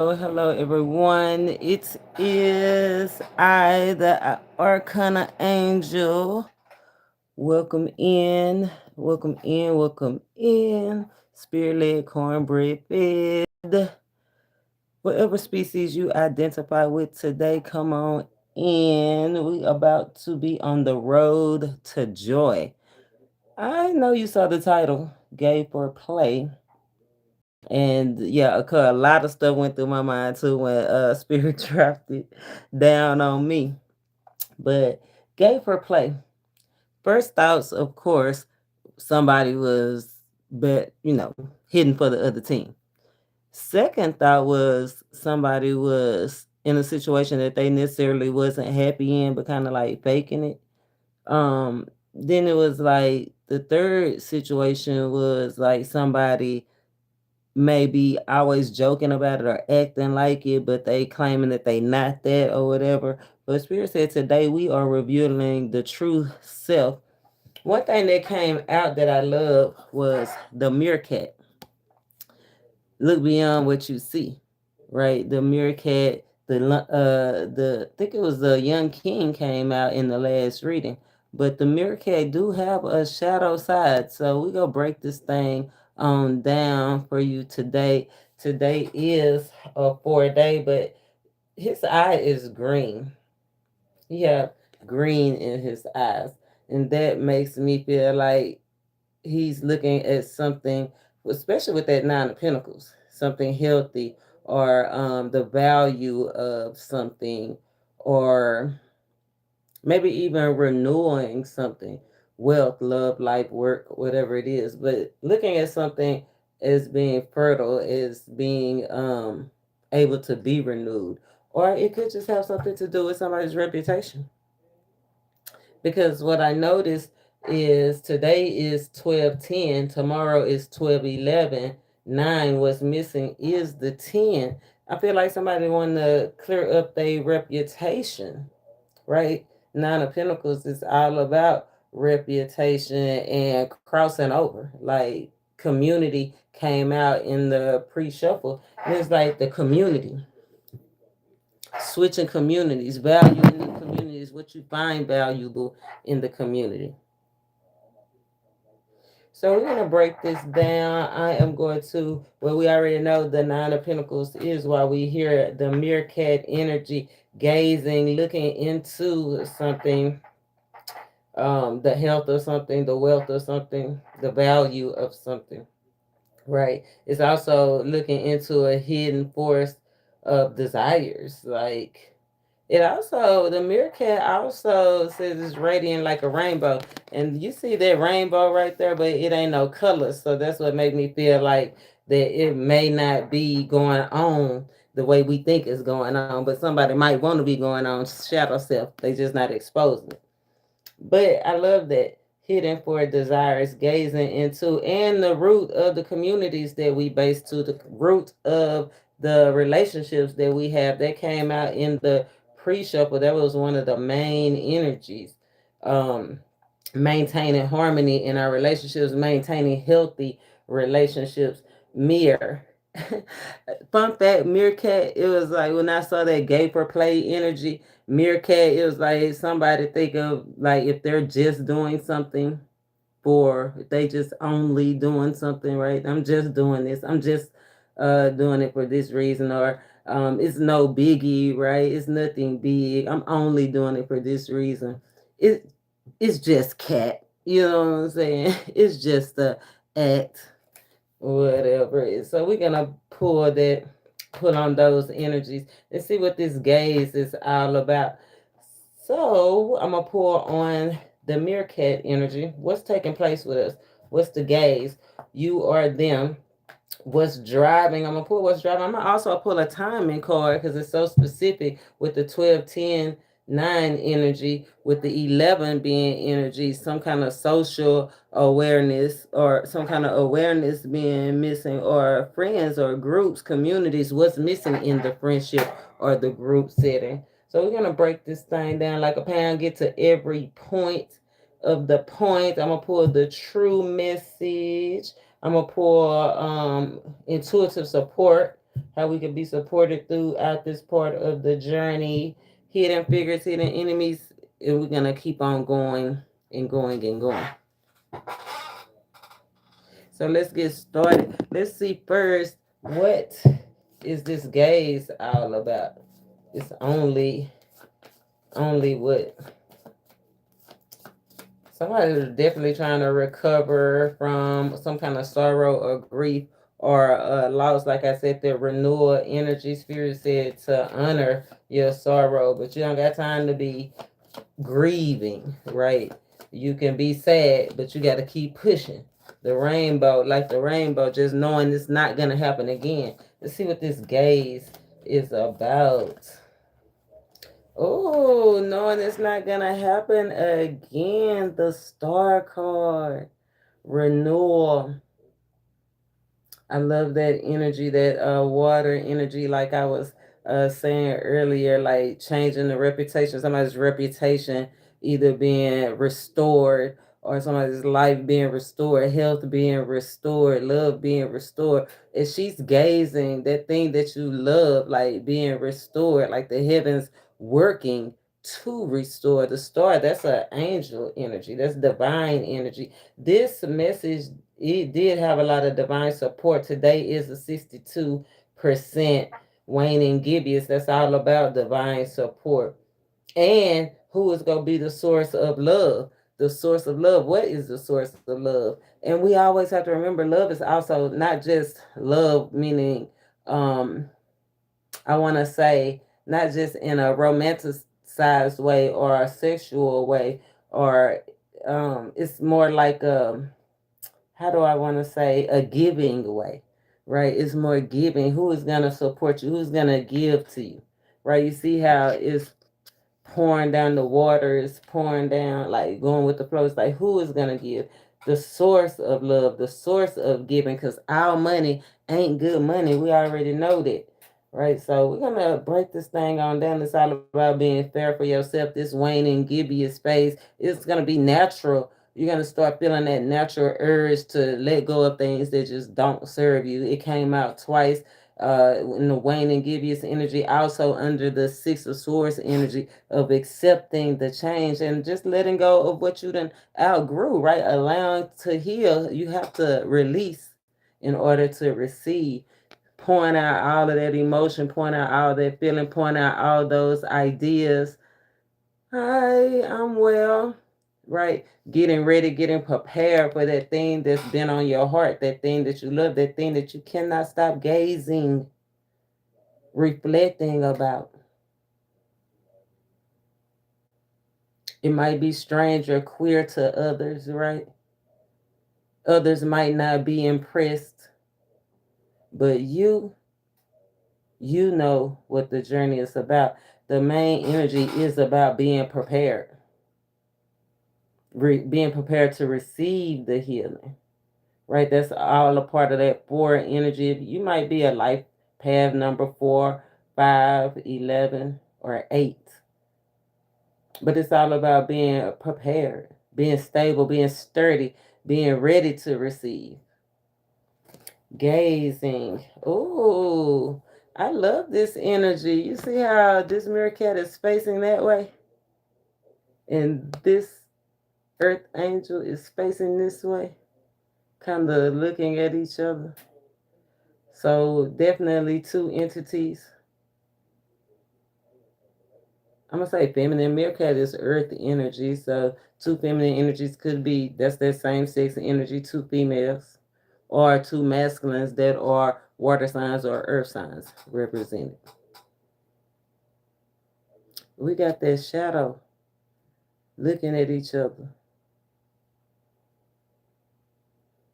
Hello, everyone. It is I, the Arcana Angel. Welcome in. Spirit-led cornbread fed. Whatever species you identify with today, come on in. We about to be on the road to joy. I know you saw the title, Gay for Play. And yeah, a lot of stuff went through my mind too when Spirit dropped it down on me. But gave her play. First thoughts, of course, somebody was hidden for the other team. Second thought was somebody was in a situation that they necessarily wasn't happy in, but kind of like faking it. Then it was like the third situation was like somebody maybe always joking about it or acting like it, but they claiming that they not that or whatever. But Spirit said today we are revealing the true self. One thing that came out that I love was the meerkat. Look beyond what you see, right? The meerkat, I think it was the young king came out in the last reading, but the meerkat do have a shadow side. So we gonna break this thing on down for you today. Today is a 4 day, but his eye is green. He have green in his eyes, and that makes me feel like he's looking at something, especially with that Nine of Pentacles, something healthy, or the value of something, or maybe even renewing something, wealth, love, life, work, whatever it is. But looking at something as being fertile, as being able to be renewed, or it could just have something to do with somebody's reputation. Because what I noticed is today is 12:10, tomorrow is 12:11, 9. What's missing is the 10. I feel like somebody wanted to clear up their reputation, right? Nine of Pentacles is all about reputation and crossing over. Like community came out in the pre-shuffle. And it's like the community switching communities, value in the communities, what you find valuable in the community. So we're gonna break this down. I am going to, well, we already know the Nine of Pentacles is why we hear the meerkat energy, gazing, looking into something, the health of something, the wealth of something, the value of something. Right. It's also looking into a hidden force of desires, like it also, the meerkat also says it's radiant like a rainbow. And you see that rainbow right there, but it ain't no color. So that's what made me feel like that it may not be going on the way we think it's going on, but somebody might want to be going on shadow self. They just not exposing it. But I love that hidden for desires, gazing into, and the root of the communities that we base to, the root of the relationships that we have. That came out in the pre-shuffle. That was one of the main energies. Um, Maintaining harmony in our relationships, maintaining healthy relationships. Mirror. Fun fact, meerkat, it was like when I saw that gay for play energy, meerkat, it was like somebody think of like if they're just doing something for, if they just only doing something, right? I'm just doing this. I'm just doing it for this reason, or it's no biggie, right? It's nothing big. I'm only doing it for this reason. It it's just cat. You know what I'm saying? It's just a act, whatever it is. So we're gonna pull on those energies and see what this gaze is all about. So I'm gonna pull on the meerkat energy. What's taking place with us? What's the gaze? You or them. What's driving? I'm gonna pull what's driving. I'm gonna also pull a timing card because it's so specific with the 12, 10, 9 energy, with the 11 being energy, some kind of social awareness or some kind of awareness being missing, or friends or groups, communities, what's missing in the friendship or the group setting. So we're gonna break this thing down like a pound, get to every point of the point. I'm gonna pull the true message. I'm gonna pull intuitive support. how we can be supported throughout this part of the journey. Hidden figures, hidden enemies, and we're gonna keep on going and going and going. So let's get started. Let's see first, what is this gaze all about? It's only what somebody's definitely trying to recover from some kind of sorrow or grief or loss. Like I said, the renewal energy spirit said to honor your sorrow, but you don't got time to be grieving, right? You can be sad, but you got to keep pushing. The rainbow, like the rainbow, just knowing it's not going to happen again. Let's see what this gaze is about. Oh, knowing it's not going to happen again. The star card. Renewal. I love that energy, that water energy, like I was saying earlier, like changing the reputation, somebody's reputation either being restored or somebody's life being restored, health being restored, love being restored. And she's gazing that thing that you love, like being restored, like the heavens working to restore. The star, that's an angel energy, that's divine energy. This message, it did have a lot of divine support. Today is a 62% waning gibbous. That's all about divine support. And who is going to be the source of love? The source of love. What is the source of love? And we always have to remember love is also not just love, meaning, I want to say, not just in a romanticized way or a sexual way, or it's more like how do I want to say, a giving way, right? It's more giving. Who is going to support you? Who's going to give to you, right? You see how it's pouring down, the water is pouring down, like going with the flow. It's like, who is going to give? The source of love, the source of giving, because our money ain't good money. We already know that. Right, so we're gonna break this thing on down. It's all about being fair for yourself. This waning, gibbous space, it's gonna be natural. You're gonna start feeling that natural urge to let go of things that just don't serve you. It came out twice in the waning, gibbous energy, also under the Six of Swords energy of accepting the change and just letting go of what you done outgrew. Right, allowing to heal. You have to release in order to receive. Point out all of that emotion, point out all that feeling, point out all those ideas. Hi, I'm well. Right. Getting ready, getting prepared for that thing that's been on your heart, that thing that you love, that thing that you cannot stop gazing, reflecting about. It might be strange or queer to others, right? Others might not be impressed, but you know what the journey is about. The main energy is about being prepared, being prepared to receive the healing, right? That's all a part of that four energy. You might be a life path number 4, 5, 11, or 8, but it's all about being prepared, being stable, being sturdy, being ready to receive. Gazing. Ooh, I love this energy. You see how this meerkat is facing that way? And this earth angel is facing this way, kind of looking at each other. So definitely two entities. I'm gonna say feminine. Meerkat is earth energy, so two feminine energies could be, that's that same sex energy, two females, or two masculines that are water signs or earth signs represented. We got that shadow looking at each other.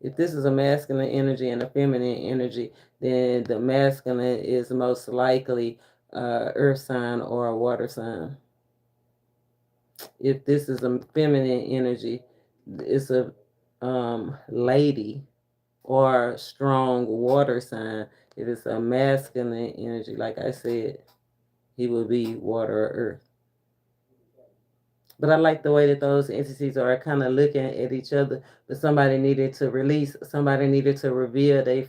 If this is a masculine energy and a feminine energy, then the masculine is most likely earth sign or a water sign. If this is a feminine energy, it's a lady or strong water sign. If it's a masculine energy, like I said, he will be water or earth. But I like the way that those entities are kind of looking at each other. But somebody needed to release, somebody needed to reveal their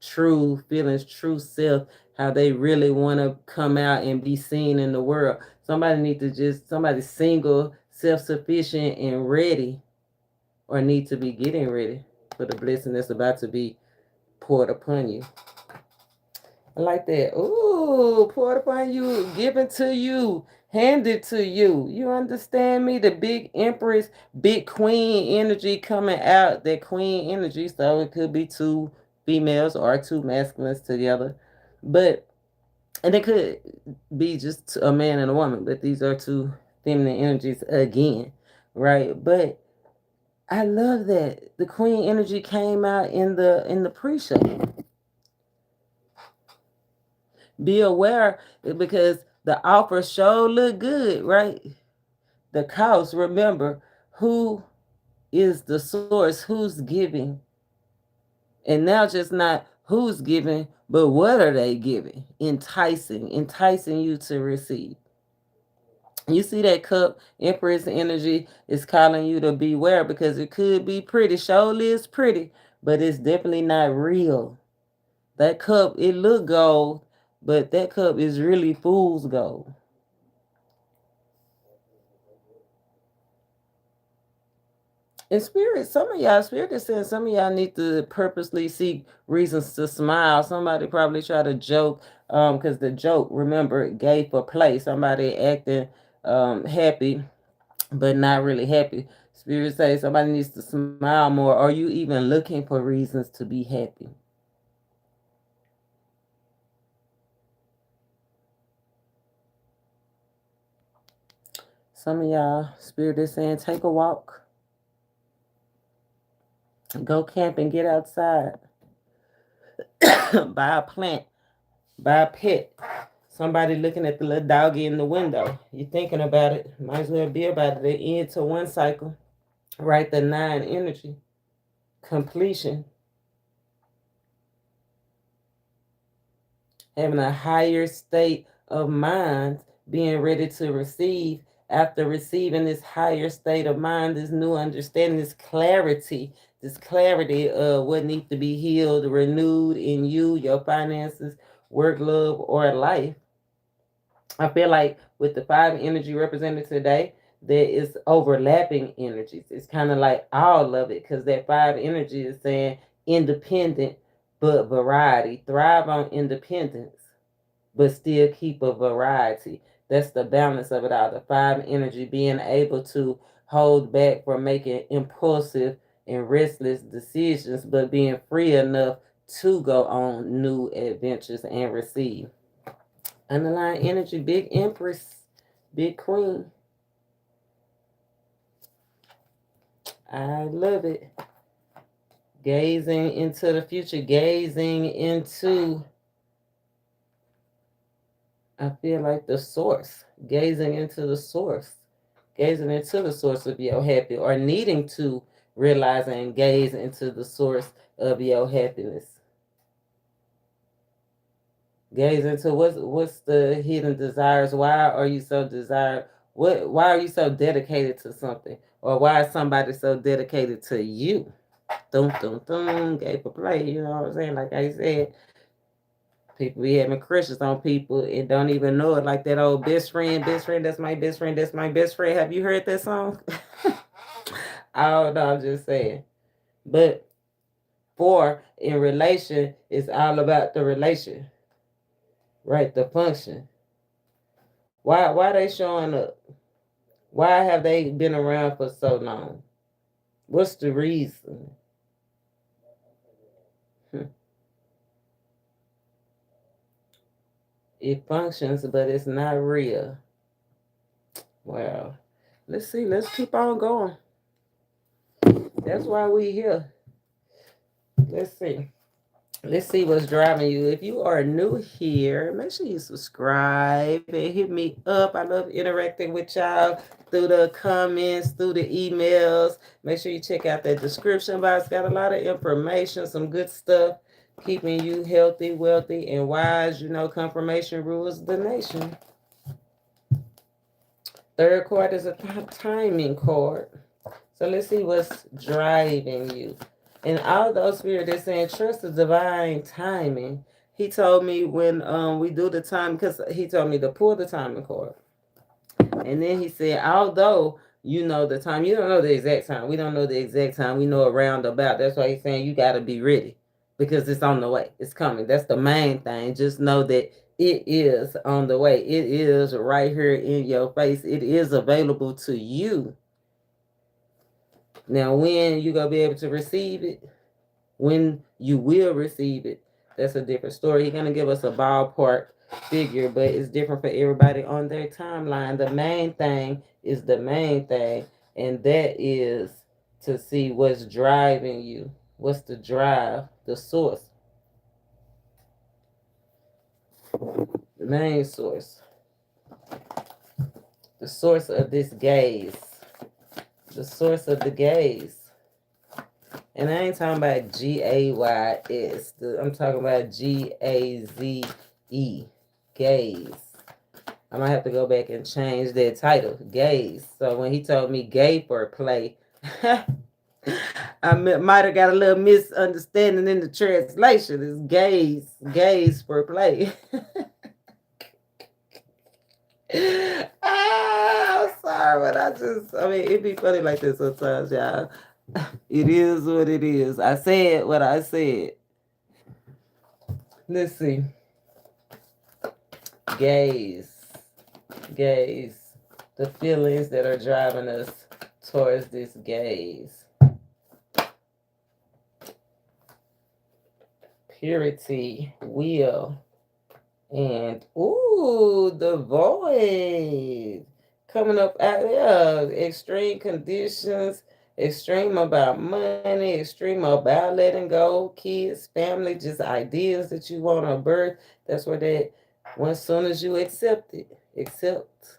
true feelings, true self, how they really want to come out and be seen in the world. Somebody single, self-sufficient, and ready, or need to be getting ready for the blessing that's about to be poured upon you. I like that. Ooh, poured upon you, given to you, handed to you. You understand me? The big empress, big queen energy coming out. That queen energy. So it could be two females or two masculines together. But, and it could be just a man and a woman. But these are two feminine energies again. Right? But I love that. The queen energy came out in the pre-show. Be aware because the offer sure look good, right? The cost, remember, who is the source, who's giving, and now just not who's giving, but what are they giving? Enticing you to receive. You see that cup, Empress energy is calling you to beware because it could be pretty. Surely it's pretty, but it's definitely not real. That cup, it look gold, but that cup is really fool's gold. In spirit, spirit is saying some of y'all need to purposely seek reasons to smile. Somebody probably try to joke, because the joke, remember, gave for play. Somebody acting happy, but not really happy. Spirit say somebody needs to smile more. Are you even looking for reasons to be happy? Some of y'all, spirit is saying take a walk, go camp and get outside, buy a plant, buy a pet. Somebody looking at the little doggy in the window. You thinking about it. Might as well be about it. They end to one cycle. Right, the 9 energy. Completion. Having a higher state of mind. Being ready to receive. After receiving this higher state of mind, this new understanding, this clarity of what needs to be healed, renewed in you, your finances, work, love, or life. I feel like with the 5 energy represented today, there is overlapping energies. It's kind of like all of it because that 5 energy is saying independent but variety. Thrive on independence but still keep a variety. That's the balance of it all. The 5 energy being able to hold back from making impulsive and restless decisions but being free enough to go on new adventures and receive. Underlying energy, big empress, big queen. I love it. Gazing into the future, gazing into, I feel like the source, gazing into the source, gazing into the source of your happy, or needing to realize and gaze into the source of your happiness. Gaze into what's the hidden desires. Why are you so desired? Why are you so dedicated to something? Or why is somebody so dedicated to you? Gave a play, you know what I'm saying? Like I said, people be having crushes on people and don't even know it. Like that old best friend, that's my best friend, that's my best friend. Have you heard that song? I don't know, I'm just saying. But in relation, it's all about the relation. Right, the function. Why they showing up? Why have they been around for so long? What's the reason? It functions, but it's not real. Well, let's see. Let's keep on going. That's why we here. Let's see. Let's see what's driving you. If you are new here, make sure you subscribe and hit me up. I love interacting with y'all through the comments, through the emails. Make sure you check out that description box. Got a lot of information, some good stuff, keeping you healthy, wealthy, and wise. You know, confirmation rules the nation. Third card is a timing card. So let's see what's driving you. And all those spirits, they're saying trust the divine timing. He told me when we do the time, because he told me to pull the timing card. And then he said, although you know the time, you don't know the exact time. We don't know the exact time. We know around about. That's why he's saying you got to be ready because it's on the way. It's coming. That's the main thing. Just know that it is on the way. It is right here in your face. It is available to you. Now, when you going to be able to receive it, when you will receive it, that's a different story. He's going to give us a ballpark figure, but it's different for everybody on their timeline. The main thing is the main thing, and that is to see what's driving you. What's the drive, the source, the main source, the source of this gaze, the source of the gaze. And I ain't talking about Gays. I'm talking about Gaze. Gaze. I might have to go back and change that title. Gaze. So when he told me gay for play, I might have got a little misunderstanding in the translation. It's gaze. Gaze for play. I'm sorry, but I mean, it be funny like this sometimes, y'all. It is what it is. I said what I said. Let's see. Gaze. Gaze. The feelings that are driving us towards this gaze. Purity, will, and ooh, the void. Coming up out extreme conditions, extreme about money, extreme about letting go, kids, family, just ideas that you want to birth. That's where that, as soon as you accept it, accept.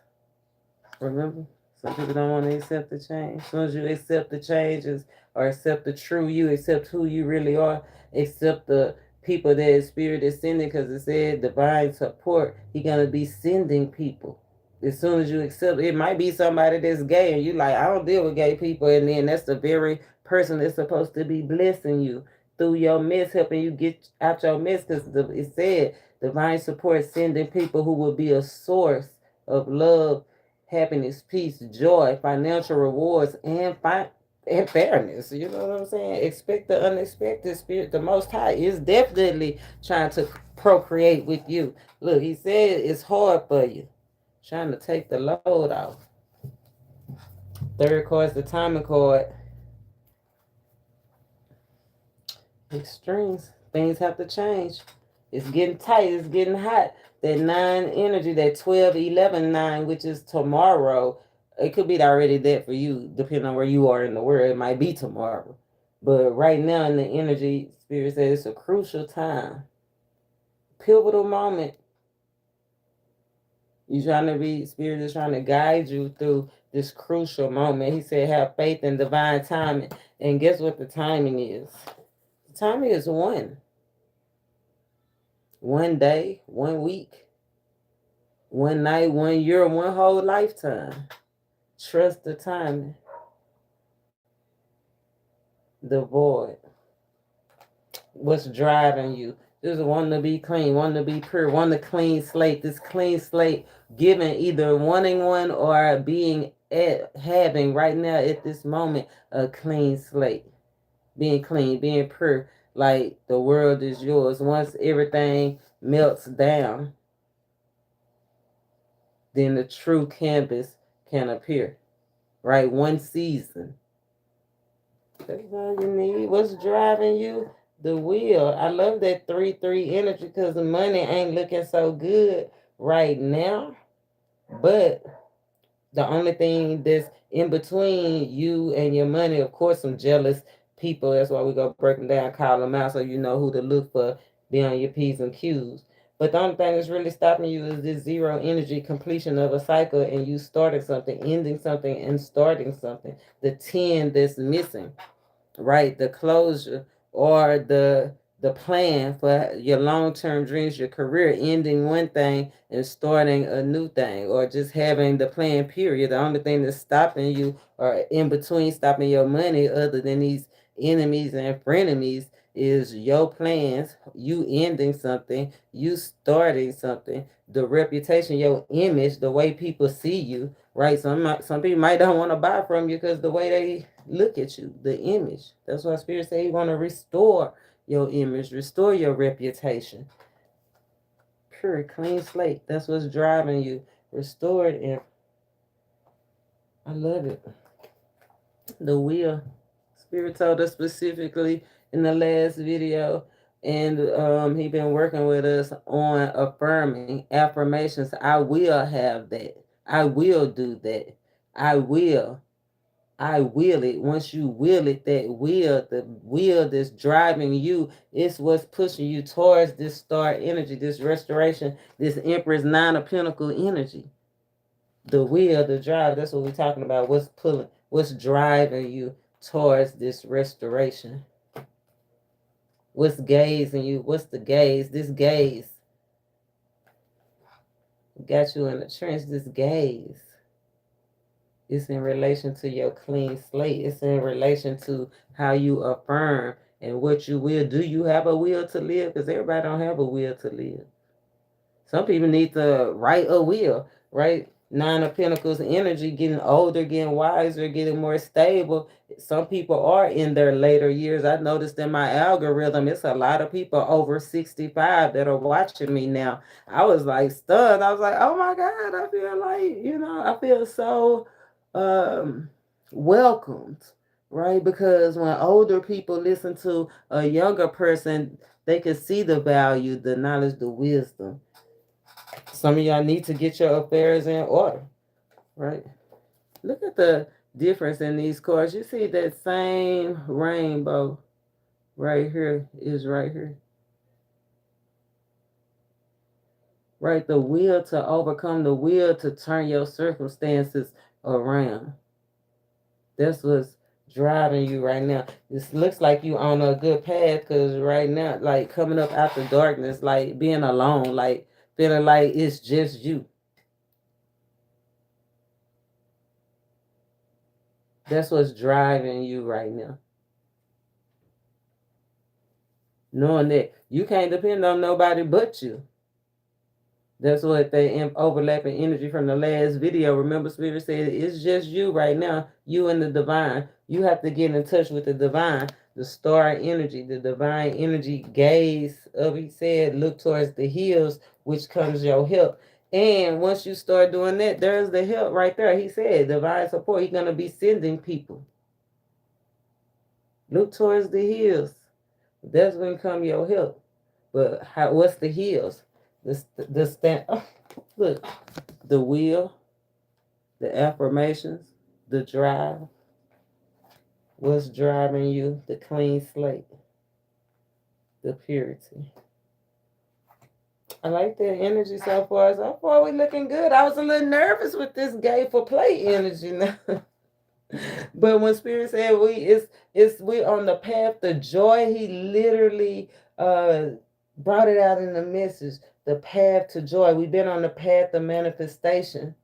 Remember, some people don't want to accept the change. As soon as you accept the changes or accept the true you, accept who you really are, accept the people that Spirit is sending, because it said divine support, He gonna be sending people. As soon as you accept, it might be somebody that's gay and you like, I don't deal with gay people, and then that's the very person that's supposed to be blessing you through your mess, helping you get out your mess, because it said divine support sending people who will be a source of love, happiness, peace, joy, financial rewards, and fairness. You know what I'm saying? Expect the unexpected. Spirit, the Most High is definitely trying to procreate with you. Look, He said it's hard for you, trying to take the load off. Third card is the timing card. Extremes. Things have to change. It's getting tight. It's getting hot. That 9 energy, that 12, 11, 9, which is tomorrow. It could be already that for you, depending on where you are in the world. It might be tomorrow. But right now in the energy, Spirit says it's a crucial time. Pivotal moment. Spirit is trying to guide you through this crucial moment. He said, have faith in divine timing. And guess what the timing is? The timing is one. One day, 1 week, 1 night, 1 year, 1 whole lifetime. Trust the timing. The void. What's driving you? Just wanting to be clean, wanting to be pure, wanting a clean slate. This clean slate, giving either wanting one or having right now at this moment a clean slate. Being clean, being pure, like the world is yours. Once everything melts down, then the true canvas can appear. Right? 1 season. That's all you need. What's driving you? The will. I love that 3-3 energy, because the money ain't looking so good right now. But the only thing that's in between you and your money, of course, some jealous people. That's why we go break them down, call them out, so you know who to look for, be on your P's and Q's. But the only thing that's really stopping you is this 0 energy completion of a cycle, and you starting something, ending something, and starting something. The 10 that's missing, right? The closure, or the plan for your long-term dreams, your career, ending one thing and starting a new thing, or just having the plan period. The only thing that's stopping you, or in between stopping your money, other than these enemies and frenemies is your plans, you ending something, you starting something, the reputation, your image, the way people see you, right? Some people might don't want to buy from you because the way they look at you, the image. That's why Spirit say you want to restore your image, restore your reputation. Pure, clean slate. That's what's driving you. Restored, and I love it. The wheel. Spirit told us specifically in the last video, and he been working with us on affirming affirmations. I will have that. I will do that. I will. I will it. Once you will it, that will, the will that's driving you, it's what's pushing you towards this star energy, this restoration, this Empress Nine of Pentacle energy. The will, the drive, that's what we're talking about. What's pulling, what's driving you towards this restoration? What's gazing you? What's the gaze? This gaze got you in the trench. This gaze. It's in relation to your clean slate. It's in relation to how you affirm and what you will. Do you have a will to live? Because everybody don't have a will to live. Some people need to write a will, right? Nine of Pentacles energy, getting older, getting wiser, getting more stable. Some people are in their later years. I noticed in my algorithm, it's a lot of people over 65 that are watching me now. I was like stunned. I was like, oh my God, I feel like, I feel so welcomed, right? Because when older people listen to a younger person, they can see the value, the knowledge, the wisdom. Some of y'all need to get your affairs in order, right? Look at the difference in these cards. You see that same rainbow right here is right here. Right? The will to overcome, the will to turn your circumstances around. That's what's driving you right now. This looks like you on a good path because right now, like coming up out the darkness, like being alone, like feeling like it's just you. That's what's driving you right now. Knowing that you can't depend on nobody but you. That's what they overlapping energy from the last video. Remember, Spirit said it's just you right now, you and the divine. You have to get in touch with the divine, the star energy, the divine energy gaze of, he said, look towards the hills, which comes your help. And once you start doing that, there's the help right there. He said, divine support, he's going to be sending people. Look towards the hills. That's when come your help. But what's the hills? The stand. Oh, look, the will, the affirmations, the drive. What's driving you? The clean slate, the purity. I like that energy so far. So far, we looking good. I was a little nervous with this gay for play energy now. But when Spirit said we on the path to joy, he literally brought it out in the message. The path to joy. We've been on the path of manifestation.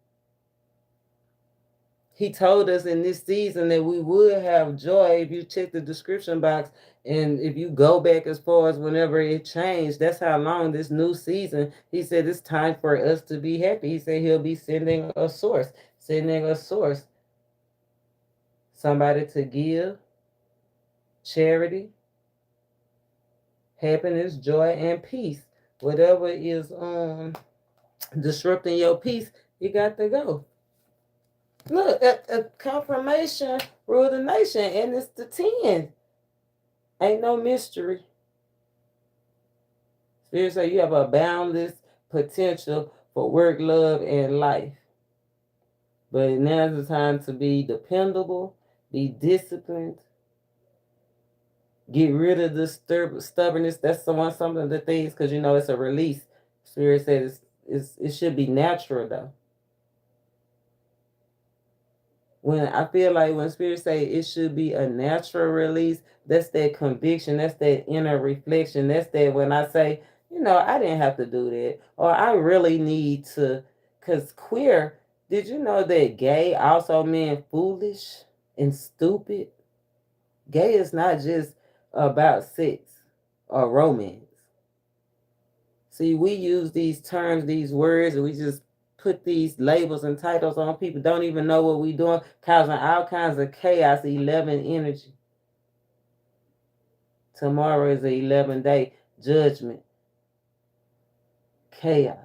He told us in this season that we would have joy. If you check the description box and if you go back as far as whenever it changed, that's how long this new season, he said it's time for us to be happy. He said he'll be sending a source, somebody to give, charity, happiness, joy, and peace. Whatever is disrupting your peace, you got to go. Look, a confirmation rule the nation, and it's the 10. Ain't no mystery. Spirit say you have a boundless potential for work, love, and life. But now's the time to be dependable, be disciplined, get rid of the stubbornness. That's some of the things, because it's a release. Spirit says it should be natural though. When I feel like when Spirit say it should be a natural release, that's that conviction, that's that inner reflection, that's that when I say, I didn't have to do that, or I really need to, because queer, did you know that gay also meant foolish and stupid? Gay is not just about sex or romance. See, we use these terms, these words, and we just put these labels and titles on people, don't even know what we're doing, causing all kinds of chaos, 11 energy. Tomorrow is the 11th day, judgment, chaos,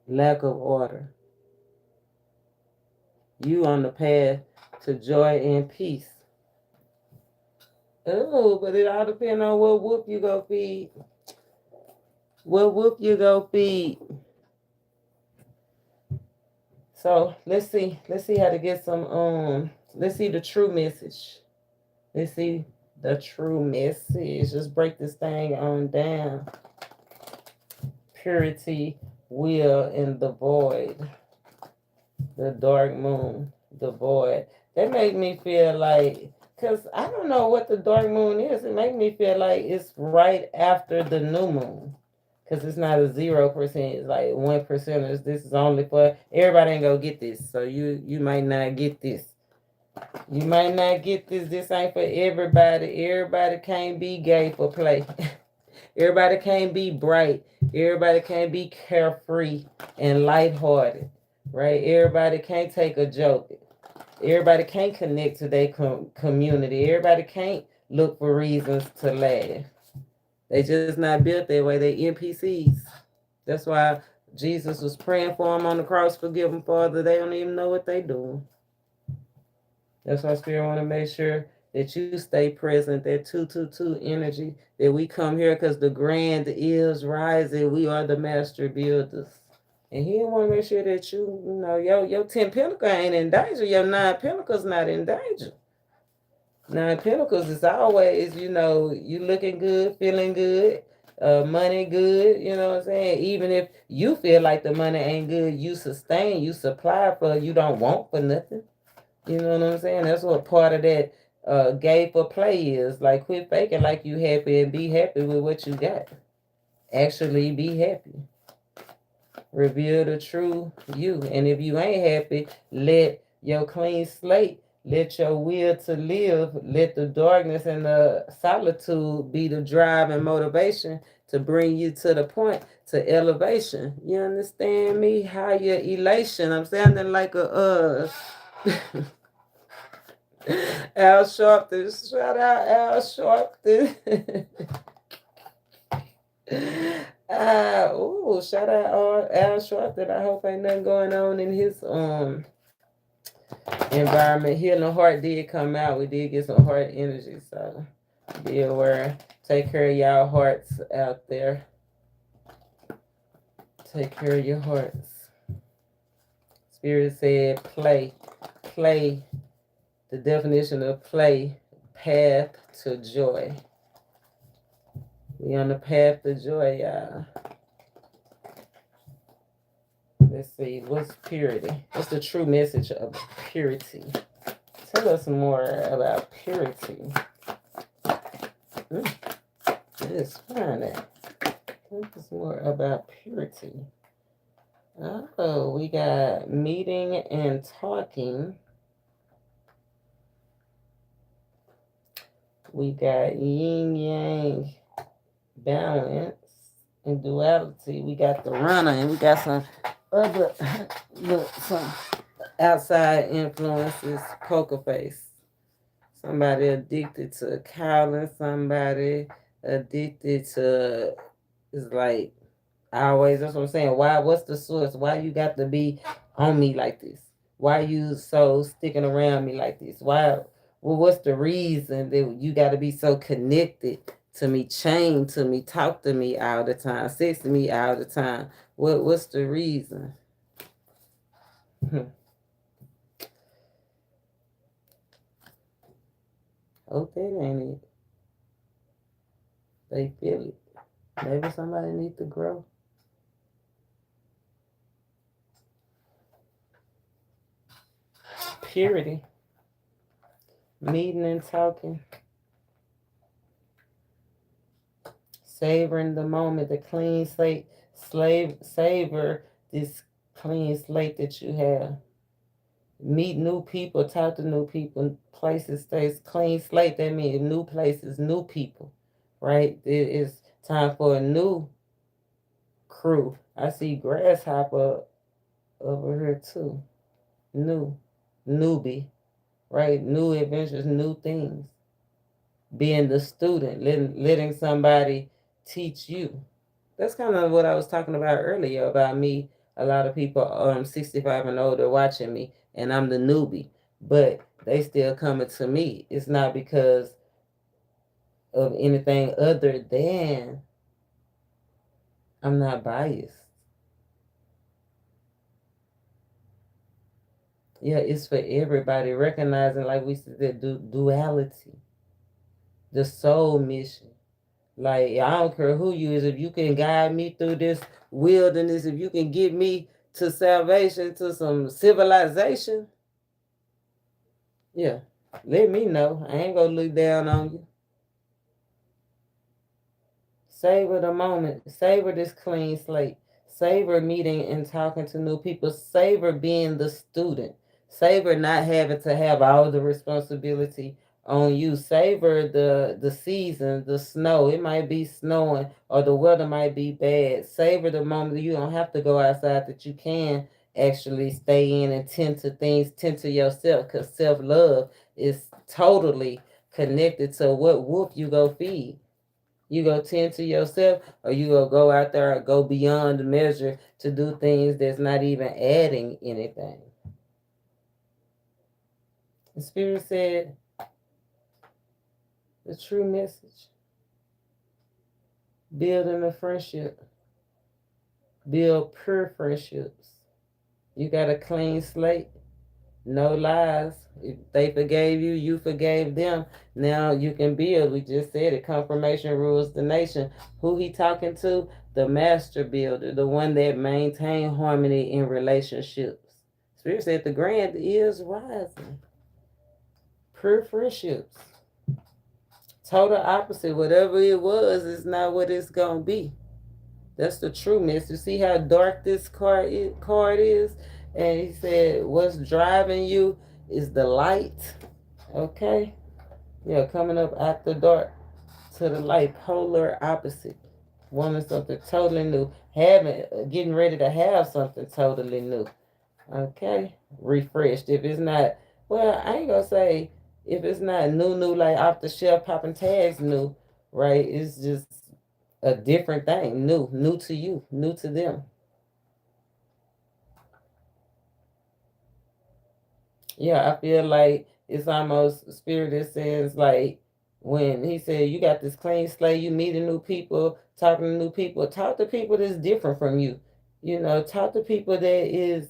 lack of order. You on the path to joy and peace. Oh, but it all depends on what whoop you go feed. What whoop you go feed. So let's see how to get some let's see the true message. Let's see the true message. Just break this thing on down. Purity, will, and the void. The dark moon, the void. That make me feel like, because I don't know what the dark moon is. It make me feel like it's right after the new moon. Because it's not a 0%. It's like 1%. This is only for, everybody ain't gonna get this. So you might not get this. You might not get this. This ain't for everybody. Everybody can't be gay for play. Everybody can't be bright. Everybody can't be carefree and lighthearted, right? Everybody can't take a joke. Everybody can't connect to their community. Everybody can't look for reasons to laugh. They just not built that way. They NPCs. That's why Jesus was praying for them on the cross, forgive them, Father. They don't even know what they doing. That's why Spirit want to make sure that you stay present, that 222 energy, that we come here because the grand is rising. We are the master builders. And he want to make sure that you know, your 10 Pentacles ain't in danger. Your 9 Pentacles not in danger. 9 Pentacles is always, you know, you looking good, feeling good, money good, you know what I'm saying? Even if you feel like the money ain't good, you sustain, you supply for, you don't want for nothing. You know what I'm saying? That's what part of that gay for play is. Like, quit faking like you happy and be happy with what you got. Actually be happy. Reveal the true you. And if you ain't happy, let your clean slate, let your will to live, let the darkness and the solitude be the drive and motivation to bring you to the point to elevation. You understand me? Higher elation. I'm sounding like a Al Sharpton. Shout out Al Sharpton. Shout out Al Sharpton. I hope ain't nothing going on in his environment. Healing Heart did come out. We did get some heart energy, so be aware. Take care of y'all hearts out there. Take care of your hearts. Spirit said play. Play. The definition of play, path to joy. We on the path to joy, y'all. Let's see, what's purity? What's the true message of purity? Tell us more about purity. Let's find it. Tell us more about purity. Oh, we got meeting and talking. We got yin yang, balance, and duality. We got the runner, and we got some other, some outside influences. Poker face. Somebody addicted to cowling. Somebody addicted to, it's like, always, that's what I'm saying. Why, what's the source? Why you got to be on me like this? Why you so sticking around me like this? Why, well, what's the reason that you got to be so connected to me, chained to me, talk to me all the time, sex to me all the time? What's the reason? Hope that ain't it. They feel it. Maybe somebody needs to grow. Purity. Meeting and talking. Savoring the moment, the clean slate. Savor this clean slate that you have. meet new people, talk to new people, places stays clean slate. That means new places, new people, right? It is time for a new crew. I see Grasshopper over here too. New, newbie, right? New adventures, new things. Being the student, letting somebody teach you. That's kind of what I was talking about earlier about me. A lot of people 65 and older watching me, and I'm the newbie, but they still coming to me. It's not because of anything other than I'm not biased. Yeah, it's for everybody. Recognizing, like we said, the duality, the soul mission. Like, I don't care who you is, if you can guide me through this wilderness, if you can get me to salvation, to some civilization, yeah, let me know. I ain't gonna look down on you. Savor the moment. Savor this clean slate. Savor meeting and talking to new people. Savor being the student. Savor not having to have all the responsibility on you. Savor the season, the snow. It might be snowing or the weather might be bad. Savor the moment that you don't have to go outside, that you can actually stay in and tend to things, tend to yourself, because self-love is totally connected to what wolf you go feed. You go tend to yourself, or you go out there and go beyond the measure to do things that's not even adding anything. The Spirit said the true message: building a friendship, build pure friendships. You got a clean slate, no lies. If they forgave you, you forgave them. Now you can build. We just said it. Confirmation rules the nation. Who he talking to? The master builder, the one that maintain harmony in relationships. Spirit said the grand is rising. Pure friendships. Total opposite. Whatever it was is not what it's gonna be. That's the true message. You see how dark this card is? And he said, what's driving you is the light. Okay? Yeah, coming up out the dark to the light, polar opposite. Wanting something totally new. Getting ready to have something totally new. Okay? Refreshed. If it's not, well, I ain't gonna say if it's not new, like off the shelf popping tags new, right? It's just a different thing. New to you, new to them. Yeah, I feel like it's almost spirit that says, like, when he said you got this clean slate, you meeting new people, talking to new people, talk to people that's different from you. Talk to people that is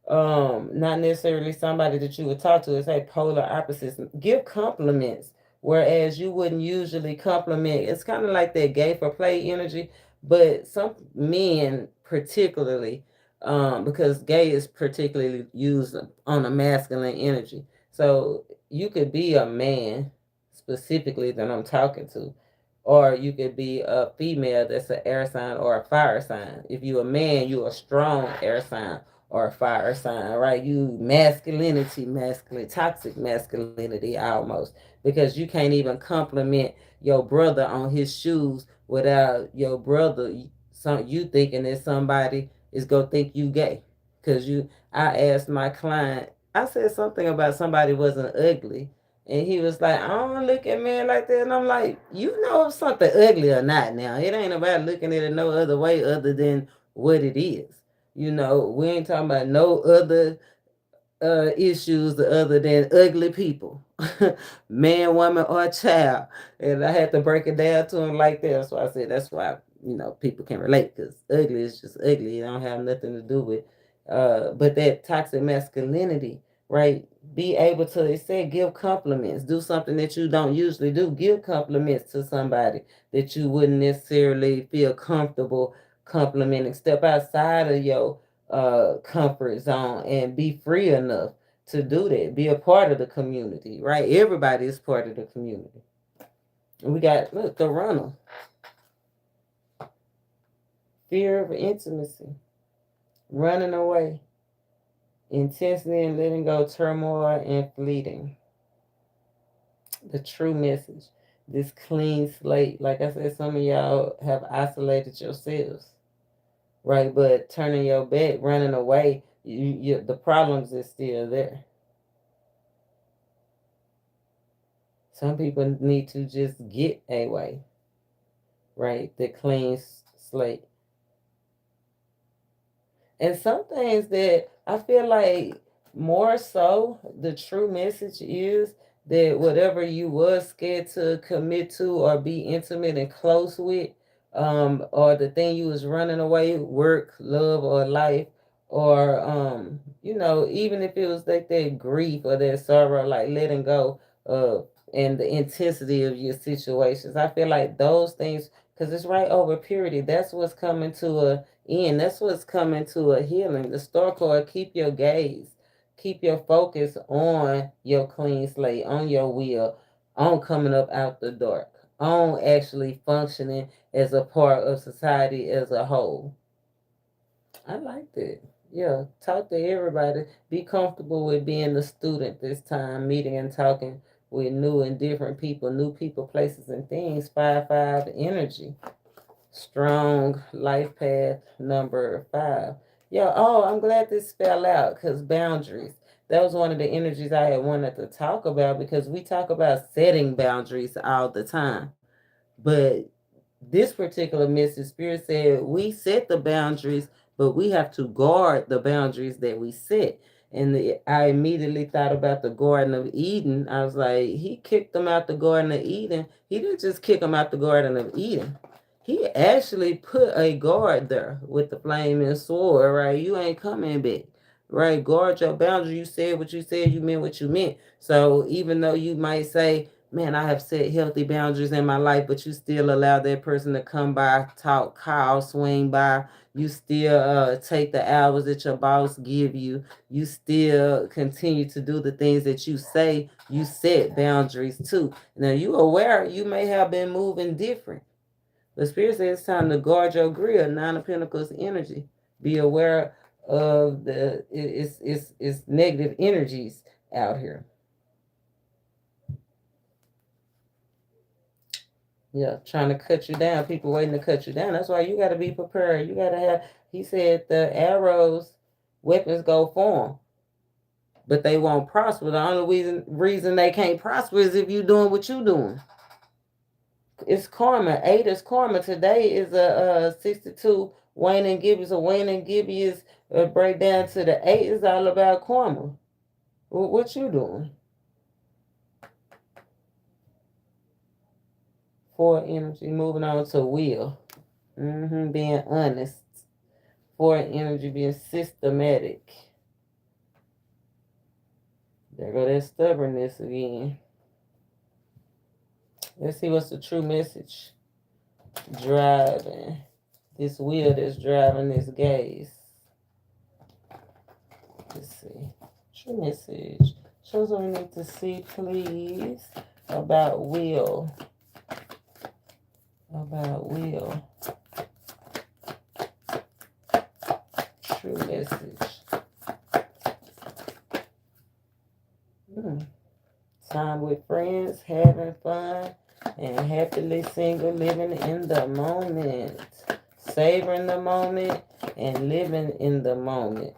not necessarily somebody that you would talk to. It's like polar opposites. Give compliments, whereas you wouldn't usually compliment. It's kind of like that gay for play energy, but some men particularly, because gay is particularly used on a masculine energy. So you could be a man specifically that I'm talking to, or you could be a female that's an air sign or a fire sign. If you're a man, you're a strong air sign or a fire sign, right? You masculine, toxic masculinity almost, because you can't even compliment your brother on his shoes without your brother, you thinking that somebody is gonna think you gay. Cause I asked my client, I said something about somebody wasn't ugly, and he was like, I don't look at men like that. And I'm like, you know if something ugly or not now. It ain't about looking at it no other way other than what it is. We ain't talking about no other issues other than ugly people, man, woman, or child. And I had to break it down to him like that. So I said that's why people can relate, because ugly is just ugly. It don't have nothing to do with. But that toxic masculinity, right? Be able to, it said, give compliments. Do something that you don't usually do. Give compliments to somebody that you wouldn't necessarily feel comfortable complimenting. Step outside of your comfort zone and be free enough to do that. Be a part of the community, right? Everybody is part of the community. And we got, look, the runner. Fear of intimacy. Running away. Intensity and letting go, turmoil and fleeting. The true message. This clean slate. Like I said, some of y'all have isolated yourselves, right? But turning your back, running away, the problems is still there. Some people need to just get away, right? The clean slate. And some things that I feel like more so the true message is that whatever you was scared to commit to or be intimate and close with, or the thing you was running away, work, love, or life, or even if it was like that grief or that sorrow, like letting go of and the intensity of your situations. I feel like those things, because it's right over purity. That's what's coming to a end. That's what's coming to a healing. The star card, keep your gaze, keep your focus on your clean slate, on your will, on coming up out the dark, on actually functioning as a part of society as a whole. I like that. Yeah, talk to everybody. Be comfortable with being the student this time, meeting and talking with new and different people, new people, places, and things. 5-5 energy. Strong life path number 5. Yeah, I'm glad this fell out because boundaries. That was one of the energies I had wanted to talk about because we talk about setting boundaries all the time. But this particular message, Spirit said, we set the boundaries, but we have to guard the boundaries that we set. And I immediately thought about the Garden of Eden. I was like, he kicked them out the Garden of Eden. He didn't just kick them out the Garden of Eden. He actually put a guard there with the flaming sword, right? You ain't coming back, right? Guard your boundaries. You said what you said, you meant what you meant. So even though you might say, man, I have set healthy boundaries in my life, but you still allow that person to come by, talk, call, swing by. You still take the hours that your boss give you. You still continue to do the things that you say. You set boundaries too. Now you aware you may have been moving different. The Spirit says it's time to guard your grill. 9 of Pentacles energy. Be aware of it's negative energies out here. Yeah, trying to cut you down. People waiting to cut you down. That's why you got to be prepared. You got to have, he said, the arrows, weapons go form, but they won't prosper. The only reason they can't prosper is if you doing what you doing. It's karma. 8 is karma. Today is a 62 Wayne and Gibby. So Wayne and Gibby is break down to the 8 is all about karma. What you doing? 4 energy. Moving on to will. Being honest. 4 energy, being systematic. There go that stubbornness again. Let's see what's the true message. Driving. This wheel that's driving this gaze. Let's see. True message. Shows what we need to see, please. About will. About will. True message. Time with friends, having fun, and happily single, living in the moment. Savoring the moment and living in the moment.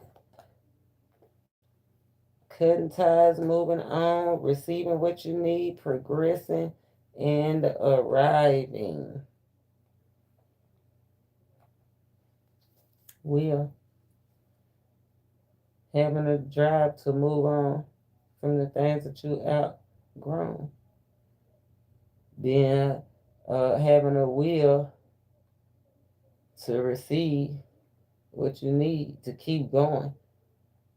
Cutting ties, moving on, receiving what you need, progressing, and arriving. Will. Having a drive to move on from the things that you outgrown. Then having a will to receive what you need to keep going.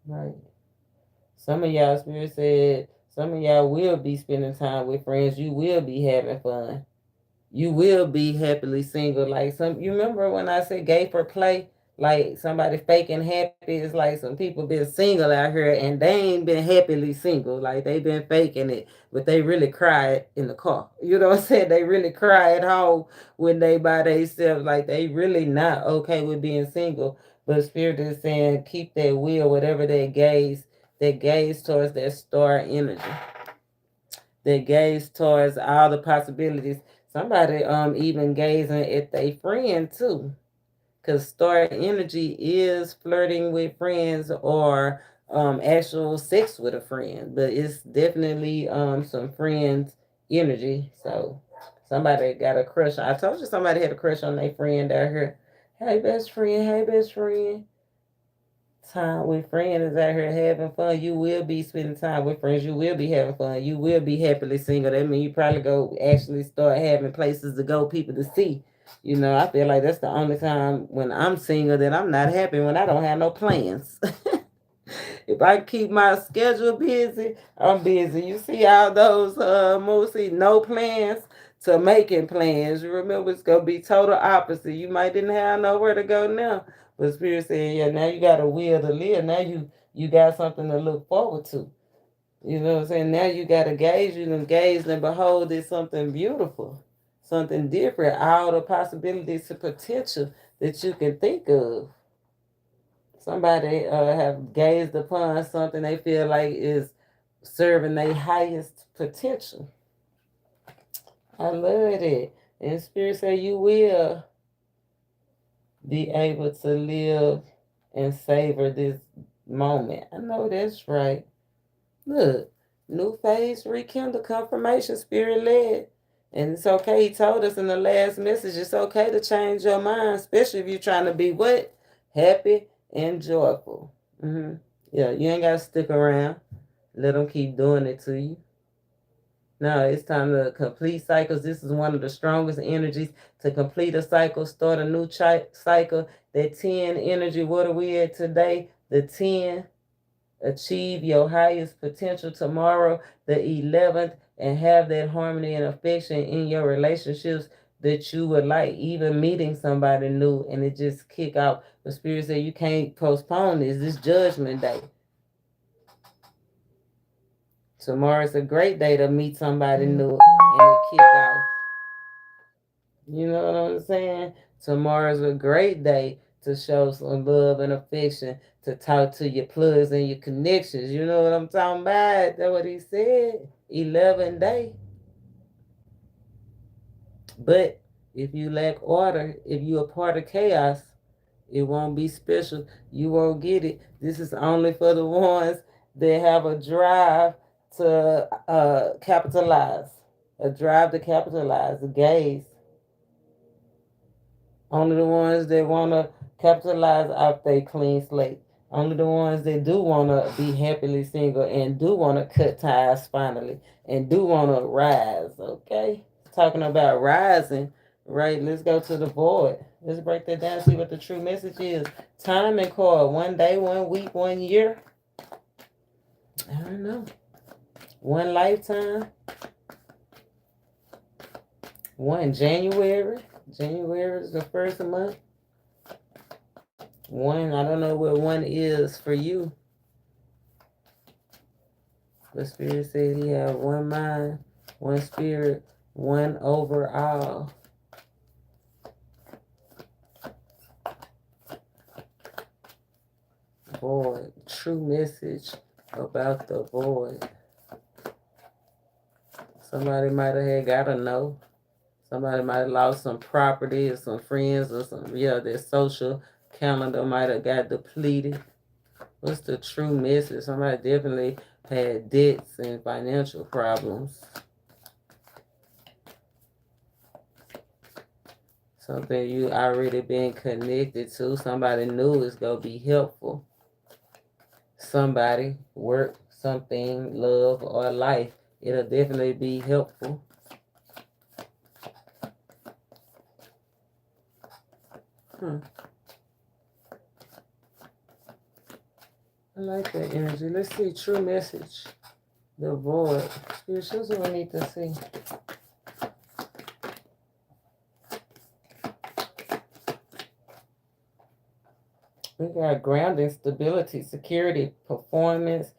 Right. Some of y'all, Spirit said, some of y'all will be spending time with friends. You will be having fun. You will be happily single. Like you remember when I said gay for play? Like somebody faking happy. It's like some people been single out here and they ain't been happily single. Like they been faking it, but they really cry in the car. You know what I'm saying? They really cry at home when they by themselves. Like they really not okay with being single. But Spirit is saying keep that will, whatever that gaze towards that star energy, that gaze towards all the possibilities. Somebody even gazing at their friend too. Because star energy is flirting with friends or actual sex with a friend, but it's definitely some friends energy. So somebody got a crush. I told you somebody had a crush on their friend out here. Hey best friend, hey best friend. Time with friends is out here having fun. You will be spending time with friends. You will be having fun. You will be happily single. That means you probably go actually start having places to go, people to see. You know, I feel like that's the only time when I'm single that I'm not happy, when I don't have no plans. If I keep my schedule busy, I'm busy. You see all those moves, see no plans to making plans. You remember it's gonna be total opposite. You might didn't have nowhere to go now. But Spirit said, yeah, now you got a will to live. Now you got something to look forward to. You know what I'm saying? Now you got to gauge, you can gaze and behold it's something beautiful, something different, all the possibilities to potential that you can think of. Somebody have gazed upon something they feel like is serving their highest potential. I love it. And Spirit say you will be able to live and savor this moment. I know that's right. Look, new phase, rekindle, confirmation, Spirit led. And it's okay. He told us in the last message, it's okay to change your mind, especially if you're trying to be what? Happy and joyful. Yeah, you ain't got to stick around. Let them keep doing it to you. No, it's time to complete cycles. This is one of the strongest energies to complete a cycle, start a new cycle. That 10 energy, what are we at today? The 10, achieve your highest potential tomorrow, the 11th, and have that harmony and affection in your relationships that you would like, even meeting somebody new, and it just kick out. The Spirit said you can't postpone this judgment day. Tomorrow's a great day to meet somebody new and to kick off. You know what I'm saying? Tomorrow's a great day to show some love and affection, to talk to your plugs and your connections. You know what I'm talking about? That's what he said. 11 day. But if you lack order, if you're a part of chaos, it won't be special. You won't get it. This is only for the ones that have a drive to capitalize. A drive to capitalize, a gaze. Only the ones that want to capitalize off their clean slate. Only the ones that do want to be happily single and do want to cut ties finally and do want to rise, okay? Talking about rising, right? Let's go to the void. Let's break that down, see what the true message is. Time and card, 1 day, 1 week, 1 year. I don't know. 1 lifetime. 1 January. January is the first month. 1, I don't know what 1 is for you. The Spirit said he had 1 mind, 1 spirit, 1 overall. Void. True message about the void. Somebody might have had got to know. Somebody might have lost some property or some friends or some, their social calendar might have got depleted. What's the true message? Somebody definitely had debts and financial problems. Something you already been connected to. Somebody new is going to be helpful. Somebody, work, something, love, or life. It'll definitely be helpful. I like that energy. Let's see. True message. The void. Here's what we need to see. We got grounding, stability, security, performance,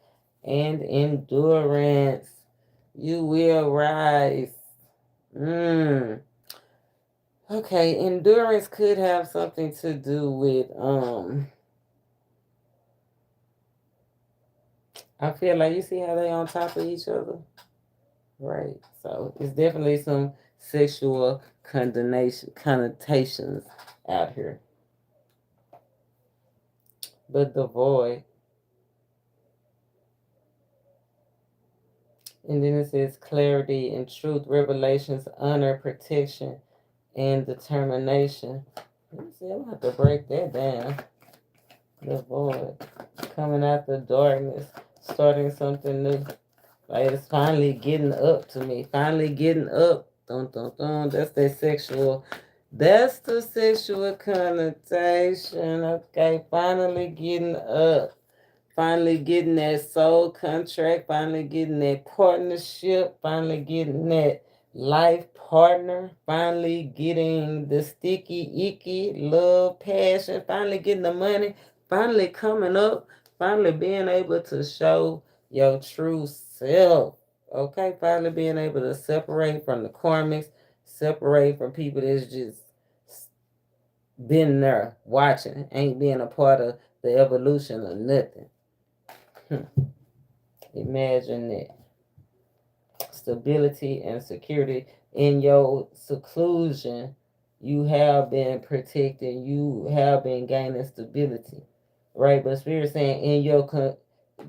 and endurance. You will rise. Okay, endurance could have something to do with I feel like you see how they on top of each other? Right. So it's definitely some sexual connotations out here. But the void. And then it says clarity and truth, revelations, honor, protection, and determination. Let me see, I'm gonna have to break that down. The void. Coming out the darkness, starting something new. Like it's finally getting up to me. Finally getting up. Dun dun dun. That's the sexual connotation. Okay, finally getting up. Finally getting that soul contract, finally getting that partnership, finally getting that life partner, finally getting the sticky, icky love, passion, finally getting the money, finally coming up, finally being able to show your true self. Okay, finally being able to separate from the karmics, separate from people that's just been there watching, ain't being a part of the evolution of nothing. Imagine that. Stability and security in your seclusion. You have been protected. You have been gaining stability, right? But Spirit saying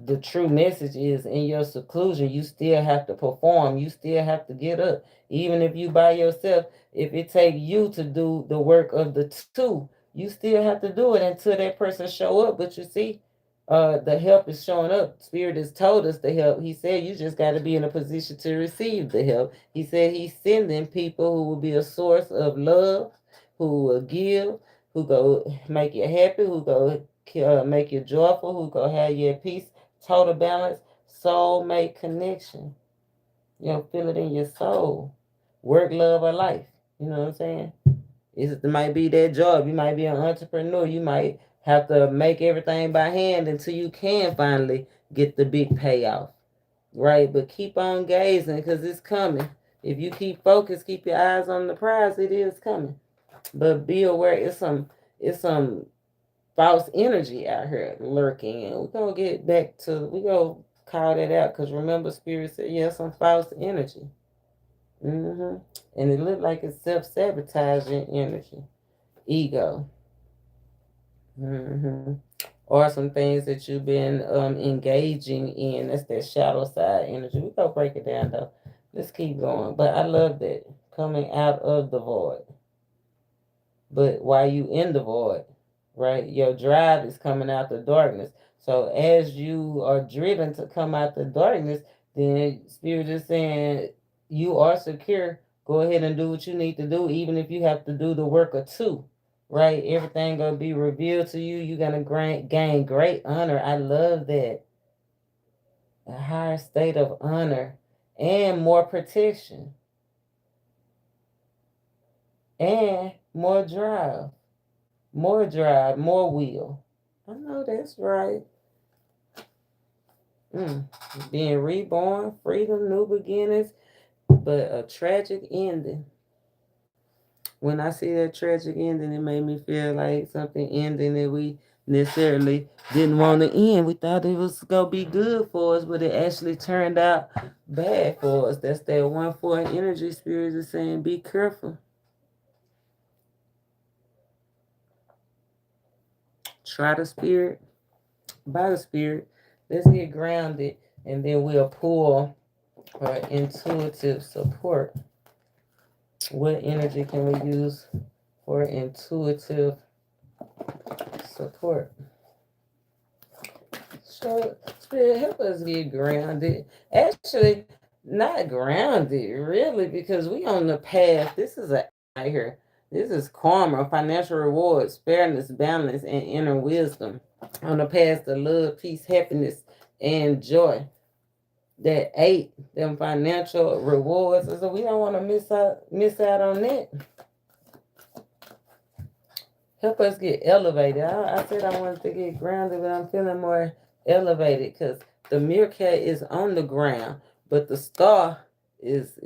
the true message is in your seclusion, you still have to perform. You still have to get up, even if you by yourself. If it take you to do the work of the two, you still have to do it until that person show up. But you see, the help is showing up. Spirit has told us the help. He said you just got to be in a position to receive the help. He said he's sending people who will be a source of love, who will give, who go make you happy, who go make you joyful, who go have you at peace, total balance, soulmate connection. You know, feel it in your soul. Work, love, or life. You know what I'm saying? It might be that job. You might be an entrepreneur. You might have to make everything by hand until you can finally get the big payoff. Right? But keep on gazing because it's coming. If you keep focused, keep your eyes on the prize, it is coming. But be aware it's some false energy out here lurking. And we're gonna get back to we gonna call that out because remember Spirit said yeah, some false energy. hmm And it looked like it's self-sabotaging energy. Ego. hmm Or some things that you've been engaging in. That's that shadow side energy. We gonna break it down though. Let's keep going. But I love that coming out of the void. But while you in the void, right? Your drive is coming out the darkness. So as you are driven to come out the darkness, then Spirit is saying you are secure. Go ahead and do what you need to do, even if you have to do the work of two. Right? Everything gonna be revealed to you. You're gonna gain great honor. I love that. A higher state of honor and more protection and more drive. More drive, more will. I know that's right. Mm. Being reborn, freedom, new beginnings, but a tragic ending. When I see that tragic ending, it made me feel like something ending that we necessarily didn't want to end. We thought it was gonna be good for us, but it actually turned out bad for us. That's that 1/4 energy spirit is saying, be careful. Try the spirit, by the spirit. Let's get grounded, and then we'll pull for intuitive support. What energy can we use for intuitive support? So, Spirit, help us get grounded. Actually, not grounded, really, because we on the path. This is a right here. This is karma, financial rewards, fairness, balance, and inner wisdom. On the path to love, peace, happiness, and joy. That 8, them financial rewards. So we don't want to miss out on that. Help us get elevated. I said I wanted to get grounded, but I'm feeling more elevated because the meerkat is on the ground, but the star is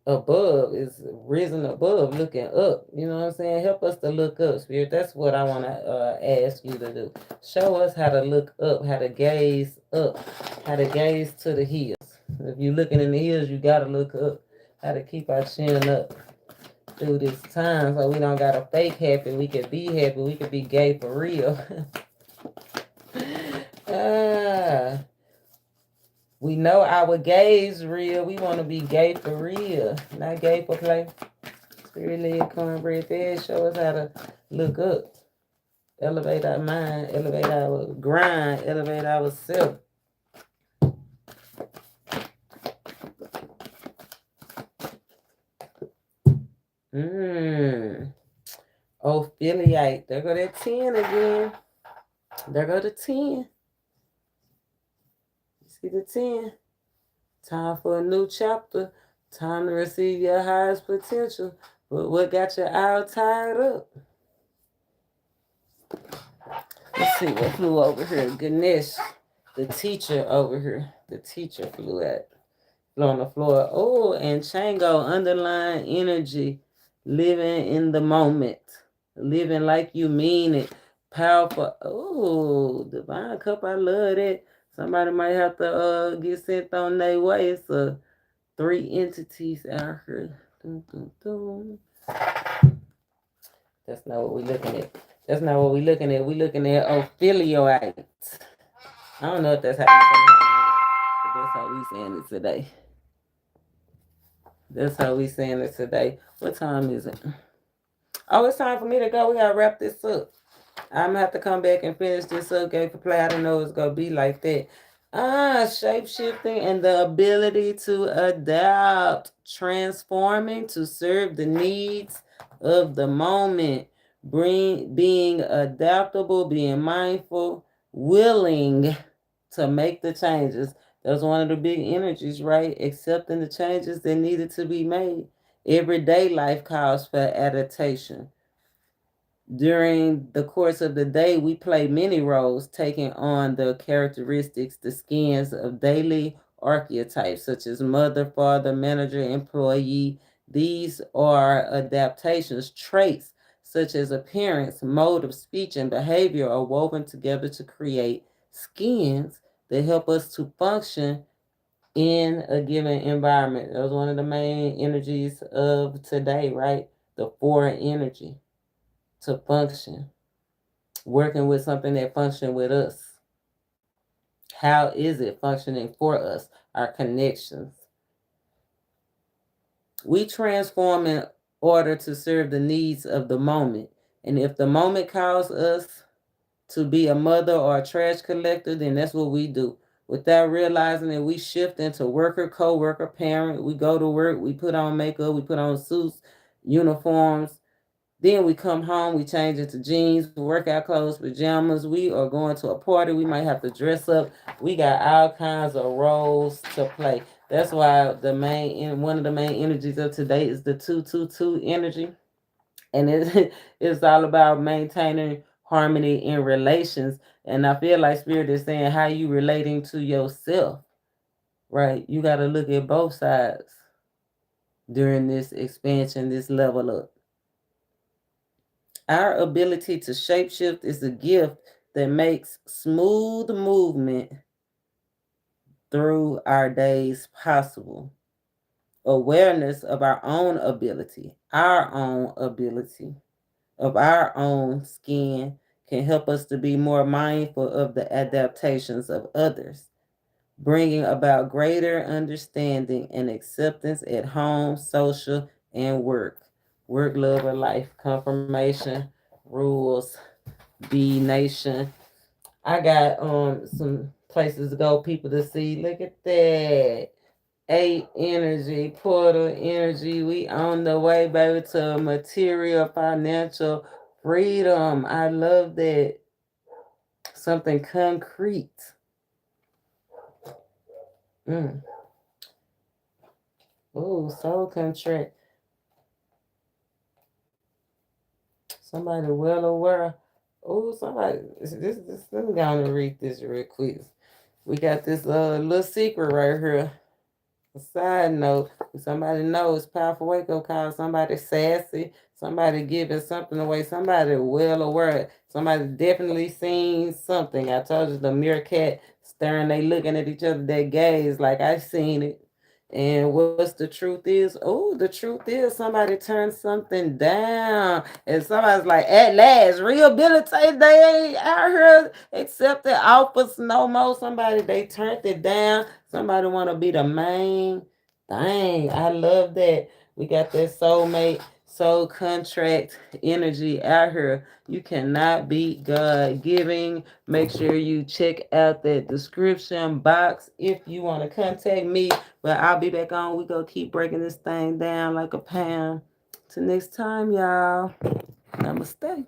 above, is risen above, looking up. You know what I'm saying? Help us to look up, Spirit. That's what I want to ask you to do. Show us how to look up, how to gaze up, how to gaze to the hills. If you're looking in the hills, you got to look up. How to keep our chin up through this time so we don't got to fake happy. We can be happy. We can be gay for real. We know our gays real. We want to be gay for real, not gay for play. Spirit led cornbread fed. Show us how to look up, elevate our mind, elevate our grind, elevate ourselves. Affiliate. There go that 10 again. There go the 10. See the 10? Time for a new chapter. Time to receive your highest potential. But what got you all tied up? Let's see what flew over here. Ganesh, the teacher over here. The teacher flew on the floor. Oh, and Chango, underlying energy, living in the moment, living like you mean it. Powerful. Oh, divine cup. I love that. Somebody might have to get sent on their way. It's 3 entities out here. Dun, dun, dun. That's not what we're looking at. That's not what we're looking at. We're looking at ophiolite. I don't know if that's how you say it, but that's how we saying it today. That's how we saying it today. What time is it? Oh, it's time for me to go. We gotta wrap this up. I'm gonna have to come back and finish this up. Game for play. I didn't know it was gonna be like that. Shape shifting and the ability to adapt, transforming to serve the needs of the moment, being adaptable, being mindful, willing to make the changes. That was one of the big energies, right? Accepting the changes that needed to be made. Everyday life calls for adaptation. During the course of the day, we play many roles, taking on the characteristics, the skins of daily archetypes, such as mother, father, manager, employee. These are adaptations, traits such as appearance, mode of speech, and behavior are woven together to create skins that help us to function in a given environment. That was one of the main energies of today, right? The 4 energy to function, working with something that functions with us. How is it functioning for us? Our connections. We transform in order to serve the needs of the moment. And if the moment calls us to be a mother or a trash collector, then that's what we do. Without realizing that we shift into worker, co-worker, parent, we go to work, we put on makeup, we put on suits, uniforms. Then we come home, we change into jeans, workout clothes, pajamas. We are going to a party. We might have to dress up. We got all kinds of roles to play. That's why one of the main energies of today is the 222 energy. And it's all about maintaining harmony in relations. And I feel like Spirit is saying how you relating to yourself, right? You got to look at both sides during this expansion, this level up. Our ability to shapeshift is a gift that makes smooth movement through our days possible. Awareness of our own ability of our own skin can help us to be more mindful of the adaptations of others, bringing about greater understanding and acceptance at home, social, and work. Work, love, or life, confirmation, rules, B Nation. I got some places to go, people to see. Look at that. 8 energy, portal energy. We on the way, baby, to material financial freedom. I love that. Something concrete. Oh, soul contract. Somebody well aware. Oh, somebody. This. Let me go and read this real quick. We got this little secret right here. A side note, somebody knows powerful wake up call, somebody sassy, somebody giving something away, somebody well aware, somebody definitely seen something. I told you the meerkat staring, they looking at each other, they gaze like I seen it. And what's the truth is? Oh, the truth is somebody turned something down. And somebody's like, at last, rehabilitate. They ain't out here accepting offers no more. Somebody, they turned it down. Somebody want to be the main thing. I love that. We got that soulmate, soul contract energy out here. You cannot beat God giving. Make sure you check out that description box if you want to contact me. But I'll be back on. We go keep breaking this thing down like a pound. Till next time, y'all. Namaste.